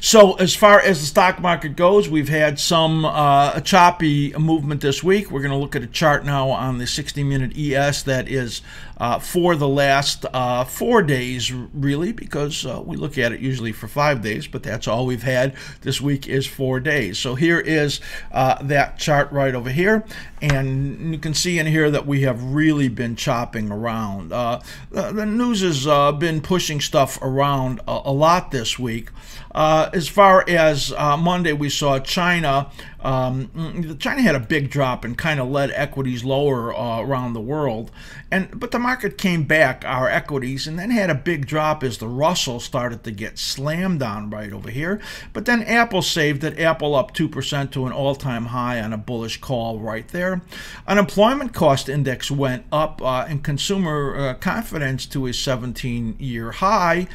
So as far as the stock market goes, we've had some a choppy movement this week. We're going to look at a chart now on the 60-minute ES that is for the last 4 days, really, because we look at it usually for 5 days, but that's all we've had. This week is 4 days. So here is that chart right over here, and you can see in here that we have really been chopping around. The news has been pushing stuff around a lot this week. As far as Monday, we saw China. China had a big drop and kind of led equities lower around the world, but the market came back, our equities, and then had a big drop as the Russell started to get slammed on right over here. But then Apple saved it. Apple up 2% to an all-time high on a bullish call right there. Unemployment cost index went up, and consumer confidence to a 17-year high,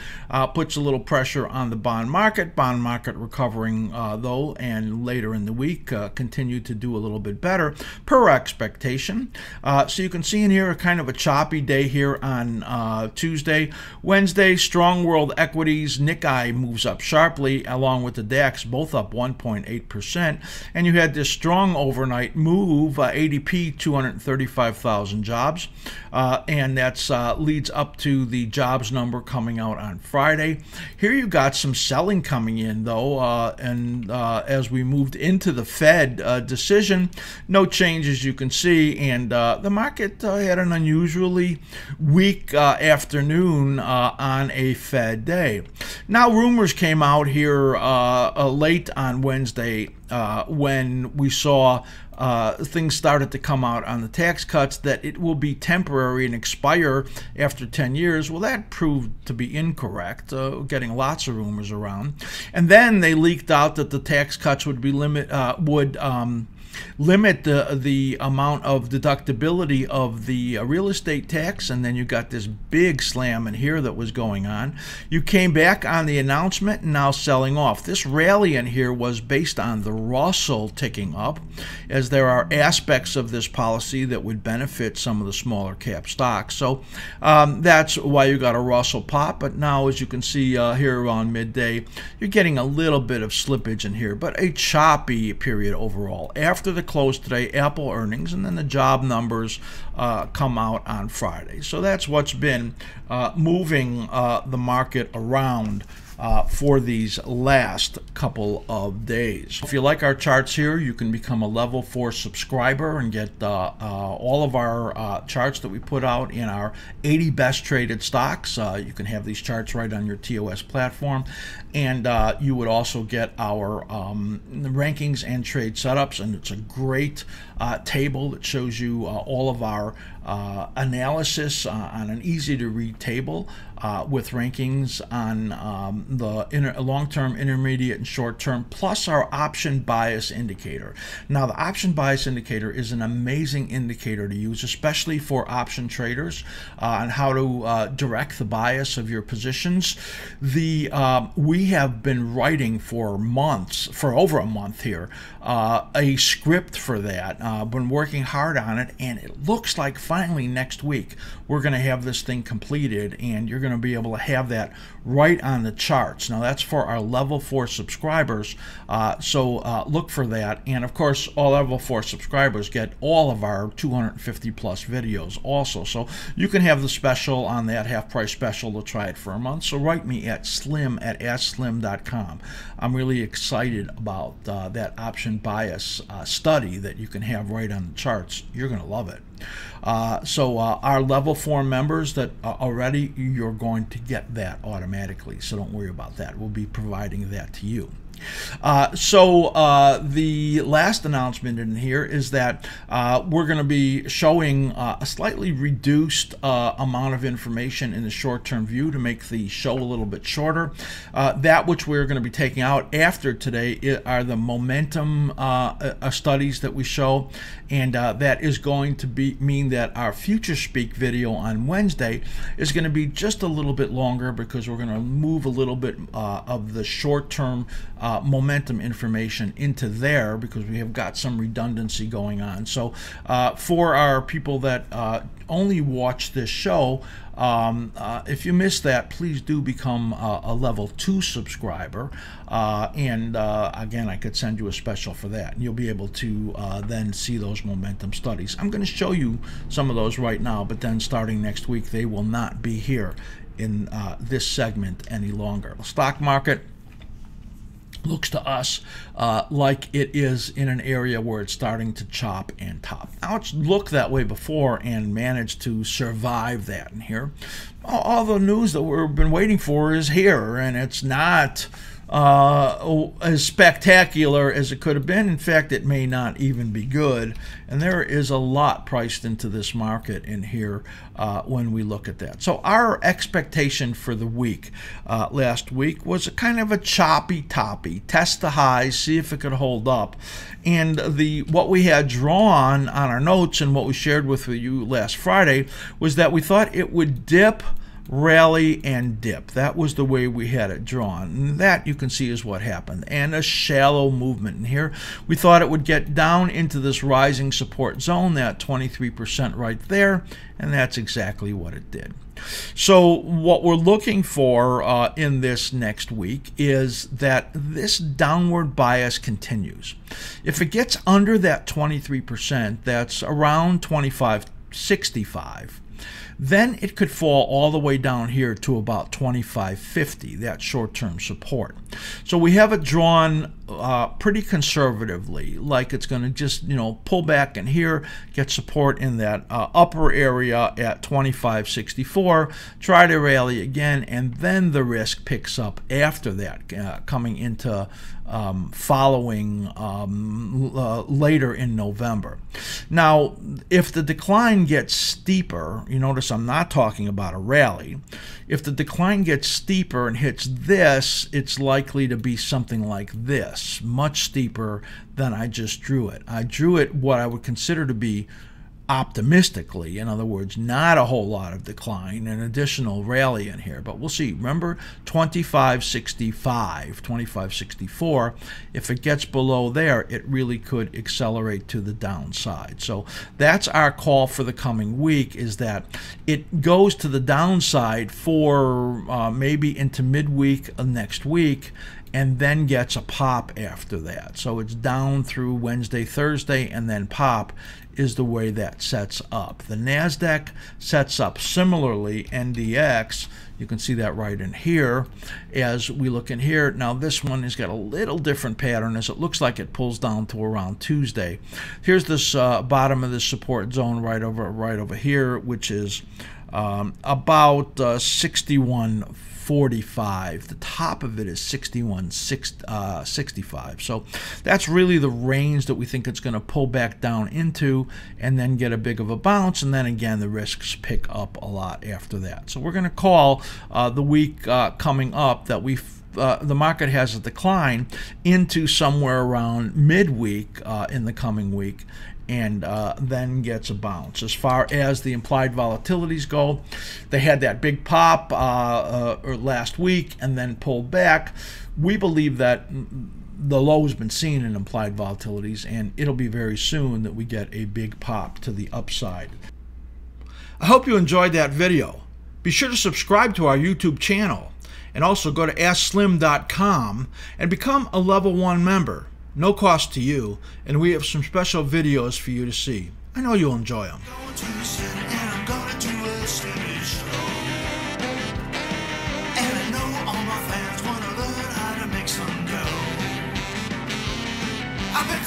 puts a little pressure on the bond market. Bond market recovering though, and later in the week continued to do a little bit better per expectation. So you can see in here kind of a choppy day here on Tuesday. Wednesday, strong world equities. Nikkei moves up sharply along with the DAX, both up 1.8%. And you had this strong overnight move, ADP 235,000 jobs. And that's leads up to the jobs number coming out on Friday. Here you got some selling coming in though, and as we moved into the Fed decision, no change as you can see, and the market had an unusually weak afternoon on a Fed day. Now rumors came out here late on Wednesday when we saw things started to come out on the tax cuts that it will be temporary and expire after 10 years. Well, that proved to be incorrect, getting lots of rumors around. And then they leaked out that the tax cuts would be limit the amount of deductibility of the real estate tax, and then you got this big slam in here that was going on. You came back on the announcement and now selling off. This rally in here was based on the Russell ticking up, as there are aspects of this policy that would benefit some of the smaller cap stocks. So that's why you got a Russell pop. But now, as you can see here around midday, you're getting a little bit of slippage in here, but a choppy period overall. After the close today, Apple earnings, and then the job numbers come out on Friday. So that's what's been moving the market around for these last couple of days. If you like our charts here, you can become a level 4 subscriber and get all of our charts that we put out in our 80 best traded stocks. You can have these charts right on your TOS platform, and you would also get our rankings and trade setups, and it's a great table that shows you all of our analysis on an easy to read table with rankings on the long-term, intermediate, and short-term, plus our option bias indicator. Now, the option bias indicator is an amazing indicator to use, especially for option traders, on how to direct the bias of your positions. We have been writing for months, for over a month here, a script for that. Been working hard on it, and it looks like finally next week we're going to have this thing completed, and you're going to be able to have that right on the charts. Now, that's for our level 4 subscribers, so look for that. And of course, all level 4 subscribers get all of our 250 plus videos also, so you can have the special on that half price special to try it for a month. So write me at slim@askslim.com. I'm really excited about that option bias study that you can have right on the charts. You're going to love it. So our level 4 members that already, you're going to get that automatically, so don't worry about that. We'll be providing that to you. The last announcement in here is that we're going to be showing a slightly reduced amount of information in the short-term view to make the show a little bit shorter. That which we're going to be taking out after today are the momentum studies that we show, and that is going to mean that our Future Speak video on Wednesday is going to be just a little bit longer, because we're going to move a little bit of the short-term momentum information into there because we have got some redundancy going on. So for our people that only watch this show, if you missed that, please do become a level 2 subscriber, and again, I could send you a special for that, and you'll be able to then see those momentum studies. I'm going to show you some of those right now, but then starting next week they will not be here in this segment any longer. The stock market looks to us like it is in an area where it's starting to chop and top. Now, it's looked that way before and managed to survive that. And here, all the news that we've been waiting for is here, and it's not as spectacular as it could have been. In fact, it may not even be good. And there is a lot priced into this market in here when we look at that. So our expectation for the week last week was a kind of a choppy toppy, test the highs, see if it could hold up. And what we had drawn on our notes and what we shared with you last Friday was that we thought it would dip, rally, and dip. That was the way we had it drawn, and that you can see is what happened, and a shallow movement in here. We thought it would get down into this rising support zone, that 23% right there, and that's exactly what it did. So what we're looking for in this next week is that this downward bias continues. If it gets under that 23%, that's around 25.65, then it could fall all the way down here to about 25.50, that short-term support. So we have it drawn pretty conservatively, like it's going to just, pull back in here, get support in that upper area at 25.64, try to rally again, and then the risk picks up after that, coming into following later in November. Now, if the decline gets steeper, you notice I'm not talking about a rally. If the decline gets steeper and hits this, it's likely to be something like this, much steeper than I just drew it. I drew it what I would consider to be optimistically, in other words, not a whole lot of decline, an additional rally in here, but we'll see. Remember 25.65, 25.64, if it gets below there, it really could accelerate to the downside. So that's our call for the coming week, is that it goes to the downside for maybe into midweek of next week, and then gets a pop after that. So it's down through Wednesday, Thursday, and then pop is the way that sets up. The NASDAQ sets up similarly. NDX, you can see that right in here as we look in here. Now this one has got a little different pattern, as it looks like it pulls down to around Tuesday. Here's this bottom of the support zone right over here, which is about 61.45. The top of it is 61.65. So that's really the range that we think it's going to pull back down into, and then get a big of a bounce, and then again the risks pick up a lot after that. So we're going to call the week coming up that the market has a decline into somewhere around midweek in the coming week, and then gets a bounce. As far as the implied volatilities go, they had that big pop last week and then pulled back. We believe that the low has been seen in implied volatilities, and it'll be very soon that we get a big pop to the upside. I hope you enjoyed that video. Be sure to subscribe to our YouTube channel, and also go to AskSlim.com and become a Level 1 member. No cost to you, and we have some special videos for you to see. I know you'll enjoy them. I've been